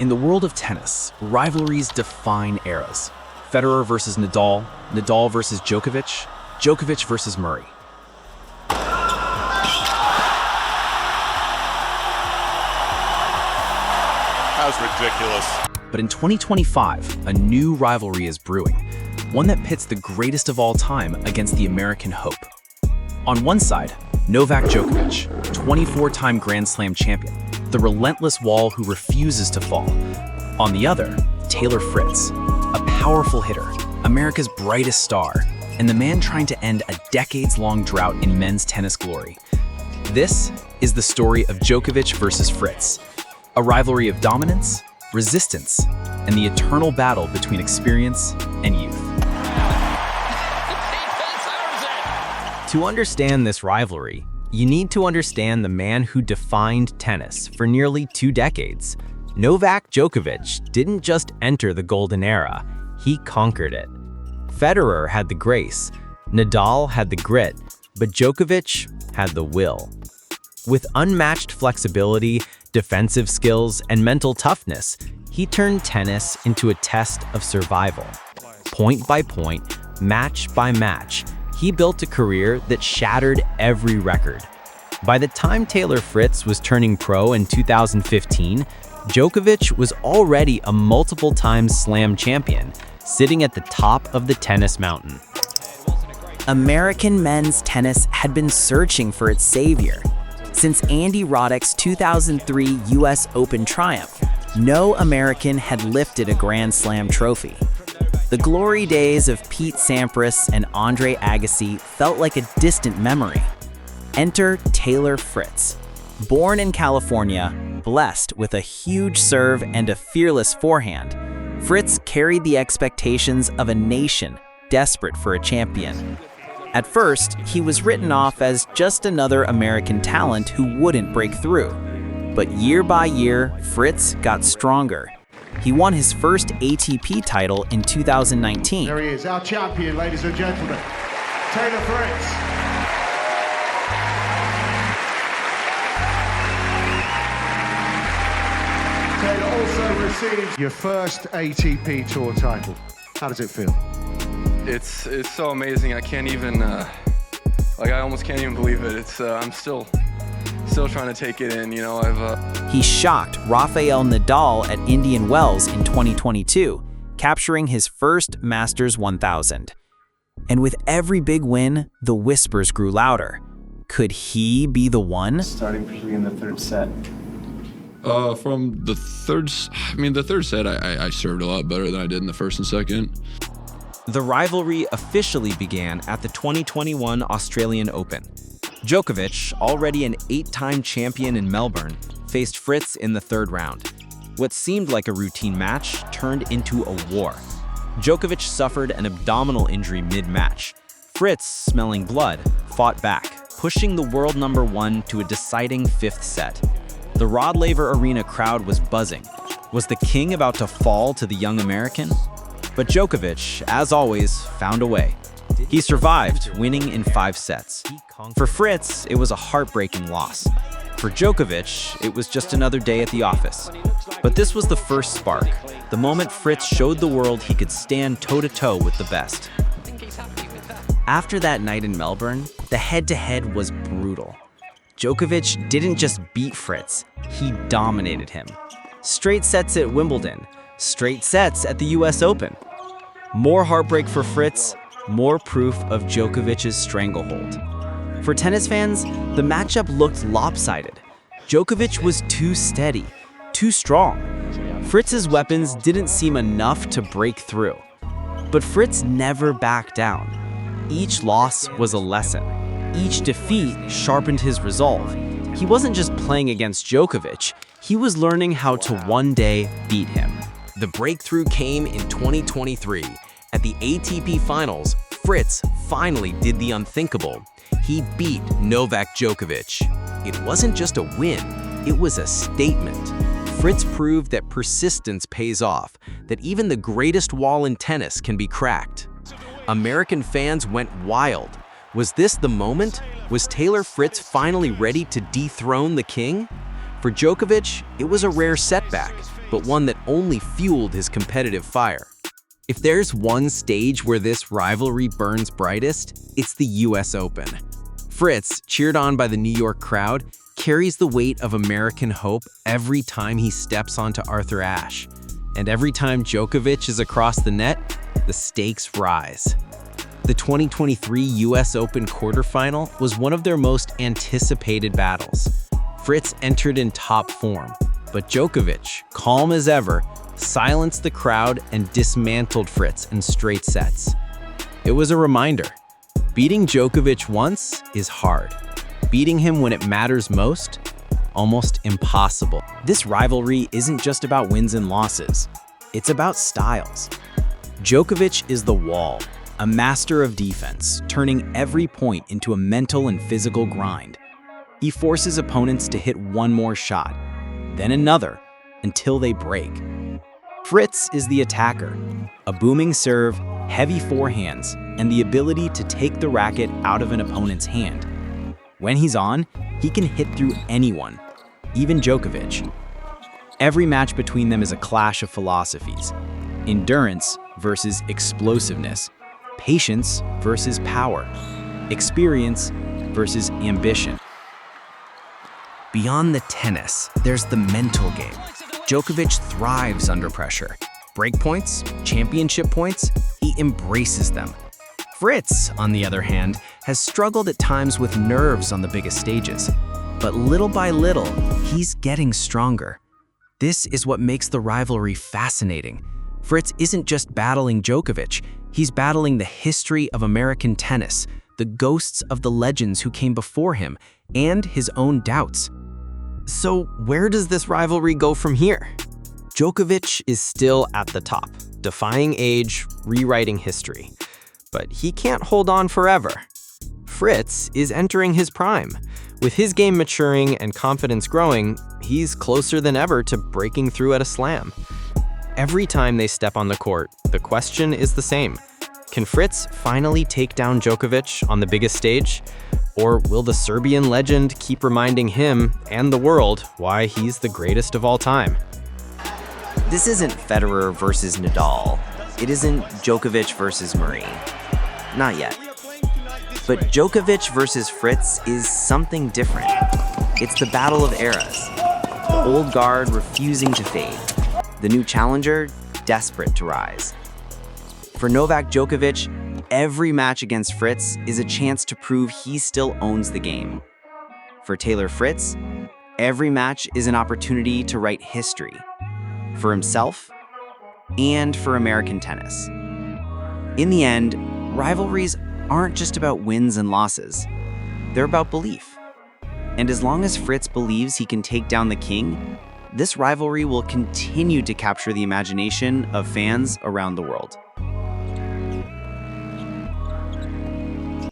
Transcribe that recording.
In the world of tennis, rivalries define eras. Federer versus Nadal, Nadal versus Djokovic, Djokovic versus Murray. That was ridiculous. But in 2025, a new rivalry is brewing, one that pits the greatest of all time against the American hope. On one side, Novak Djokovic, 24-time Grand Slam champion, the relentless wall who refuses to fall. On the other, Taylor Fritz, a powerful hitter, America's brightest star, and the man trying to end a decades-long drought in men's tennis glory. This is the story of Djokovic versus Fritz, a rivalry of dominance, resistance, and the eternal battle between experience and youth. To understand this rivalry, you need to understand the man who defined tennis for nearly 2 decades. Novak Djokovic didn't just enter the golden era, he conquered it. Federer had the grace, Nadal had the grit, but Djokovic had the will. With unmatched flexibility, defensive skills, and mental toughness, he turned tennis into a test of survival. Point by point, match by match, he built a career that shattered every record. By the time Taylor Fritz was turning pro in 2015, Djokovic was already a multiple-time slam champion, sitting at the top of the tennis mountain. American men's tennis had been searching for its savior. Since Andy Roddick's 2003 US Open triumph, no American had lifted a Grand Slam trophy. The glory days of Pete Sampras and Andre Agassi felt like a distant memory. Enter Taylor Fritz. Born in California, blessed with a huge serve and a fearless forehand, Fritz carried the expectations of a nation desperate for a champion. At first, he was written off as just another American talent who wouldn't break through. But year by year, Fritz got stronger. He won his first ATP title in 2019. There he is, our champion, ladies and gentlemen, Taylor Fritz. Taylor also received your first ATP Tour title. How does it feel? It's so amazing. I can't even I almost can't even believe it. I'm still trying to take it in. He shocked Rafael Nadal at Indian Wells in 2022, capturing his first Masters 1000. And with every big win, the whispers grew louder. Could he be the one? Starting particularly in the third set. From the third set, I served a lot better than I did in the first and second. The rivalry officially began at the 2021 Australian Open. Djokovic, already an 8-time champion in Melbourne, faced Fritz in the third round. What seemed like a routine match turned into a war. Djokovic suffered an abdominal injury mid-match. Fritz, smelling blood, fought back, pushing the world number 1 to a deciding 5th set. The Rod Laver Arena crowd was buzzing. Was the king about to fall to the young American? But Djokovic, as always, found a way. He survived, winning in 5 sets. For Fritz, it was a heartbreaking loss. For Djokovic, it was just another day at the office. But this was the first spark, the moment Fritz showed the world he could stand toe-to-toe with the best. After that night in Melbourne, the head-to-head was brutal. Djokovic didn't just beat Fritz, he dominated him. Straight sets at Wimbledon, straight sets at the US Open. More heartbreak for Fritz, more proof of Djokovic's stranglehold. For tennis fans, the matchup looked lopsided. Djokovic was too steady, too strong. Fritz's weapons didn't seem enough to break through. But Fritz never backed down. Each loss was a lesson. Each defeat sharpened his resolve. He wasn't just playing against Djokovic, he was learning how to one day beat him. The breakthrough came in 2023. At the ATP Finals, Fritz finally did the unthinkable. He beat Novak Djokovic. It wasn't just a win, it was a statement. Fritz proved that persistence pays off, that even the greatest wall in tennis can be cracked. American fans went wild. Was this the moment? Was Taylor Fritz finally ready to dethrone the king? For Djokovic, it was a rare setback, but one that only fueled his competitive fire. If there's one stage where this rivalry burns brightest, it's the US Open. Fritz, cheered on by the New York crowd, carries the weight of American hope every time he steps onto Arthur Ashe. And every time Djokovic is across the net, the stakes rise. The 2023 US Open quarterfinal was one of their most anticipated battles. Fritz entered in top form, but Djokovic, calm as ever, silenced the crowd and dismantled Fritz in straight sets. It was a reminder. Beating Djokovic once is hard. Beating him when it matters most, almost impossible. This rivalry isn't just about wins and losses. It's about styles. Djokovic is the wall, a master of defense, turning every point into a mental and physical grind. He forces opponents to hit one more shot, then another, until they break. Fritz is the attacker, a booming serve, heavy forehands, and the ability to take the racket out of an opponent's hand. When he's on, he can hit through anyone, even Djokovic. Every match between them is a clash of philosophies: endurance versus explosiveness, patience versus power, experience versus ambition. Beyond the tennis, there's the mental game. Djokovic thrives under pressure. Break points, championship points, he embraces them. Fritz, on the other hand, has struggled at times with nerves on the biggest stages. But little by little, he's getting stronger. This is what makes the rivalry fascinating. Fritz isn't just battling Djokovic, he's battling the history of American tennis, the ghosts of the legends who came before him, and his own doubts. So where does this rivalry go from here? Djokovic is still at the top, defying age, rewriting history. But he can't hold on forever. Fritz is entering his prime. With his game maturing and confidence growing, he's closer than ever to breaking through at a slam. Every time they step on the court, the question is the same. Can Fritz finally take down Djokovic on the biggest stage? Or will the Serbian legend keep reminding him and the world why he's the greatest of all time? This isn't Federer versus Nadal. It isn't Djokovic versus Murray. Not yet. But Djokovic versus Fritz is something different. It's the battle of eras. The old guard refusing to fade. The new challenger desperate to rise. For Novak Djokovic, every match against Fritz is a chance to prove he still owns the game. For Taylor Fritz, every match is an opportunity to write history. For himself, and for American tennis. In the end, rivalries aren't just about wins and losses. They're about belief. And as long as Fritz believes he can take down the king, this rivalry will continue to capture the imagination of fans around the world.